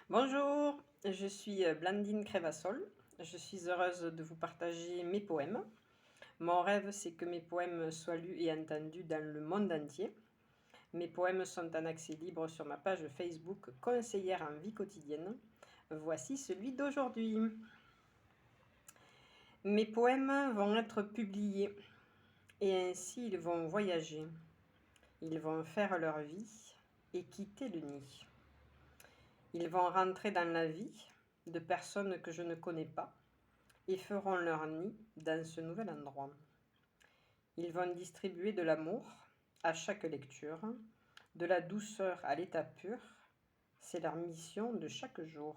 Bonjour, je suis Blandine Crévassol. Je suis heureuse de vous partager mes poèmes. Mon rêve, c'est que mes poèmes soient lus et entendus dans le monde entier. Mes poèmes sont en accès libre sur ma page Facebook Conseillère en vie quotidienne. Voici celui d'aujourd'hui. Mes poèmes vont être publiés et ainsi ils vont voyager. Ils vont faire leur vie et quitter le nid. Ils vont rentrer dans la vie de personnes que je ne connais pas et feront leur nid dans ce nouvel endroit. Ils vont distribuer de l'amour à chaque lecture, de la douceur à l'état pur. C'est leur mission de chaque jour.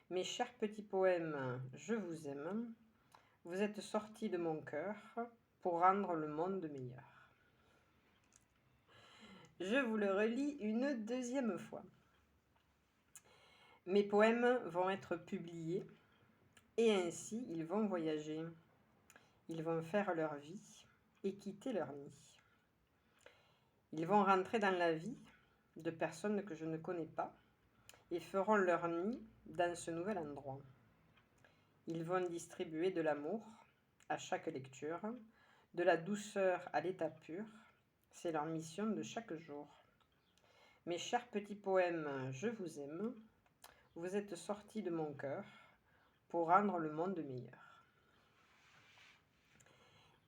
Mes chers petits poèmes, je vous aime. Vous êtes sortis de mon cœur pour rendre le monde meilleur. Je vous le relis une deuxième fois. Mes poèmes vont être publiés et ainsi ils vont voyager. Ils vont faire leur vie et quitter leur nid. Ils vont rentrer dans la vie de personnes que je ne connais pas et feront leur nid dans ce nouvel endroit. Ils vont distribuer de l'amour à chaque lecture, de la douceur à l'état pur. C'est leur mission de chaque jour. Mes chers petits poèmes, je vous aime. Vous êtes sortis de mon cœur pour rendre le monde meilleur.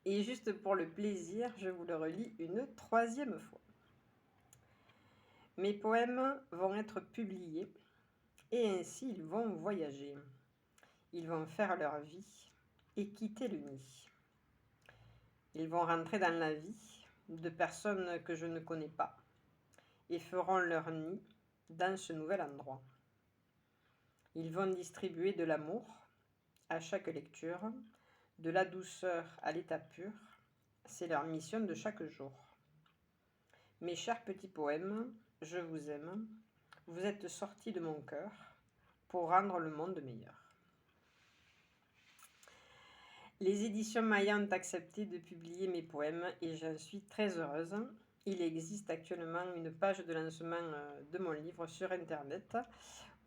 Et juste pour le plaisir, je vous le relis une troisième fois. Mes poèmes vont être publiés et ainsi ils vont voyager. Ils vont faire leur vie et quitter le nid. Ils vont rentrer dans la vie de personnes que je ne connais pas et feront leur nid dans ce nouvel endroit. Ils vont distribuer de l'amour à chaque lecture, de la douceur à l'état pur. C'est leur mission de chaque jour. Mes chers petits poèmes, je vous aime. Vous êtes sortis de mon cœur pour rendre le monde meilleur. Les éditions Maya ont accepté de publier mes poèmes et j'en suis très heureuse. Il existe actuellement une page de lancement de mon livre sur Internet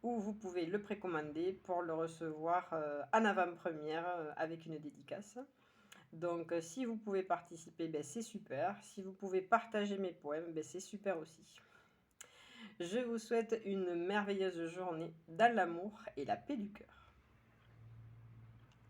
où vous pouvez le précommander pour le recevoir en avant-première avec une dédicace. Donc si vous pouvez participer, c'est super. Si vous pouvez partager mes poèmes, c'est super aussi. Je vous souhaite une merveilleuse journée dans l'amour et la paix du cœur.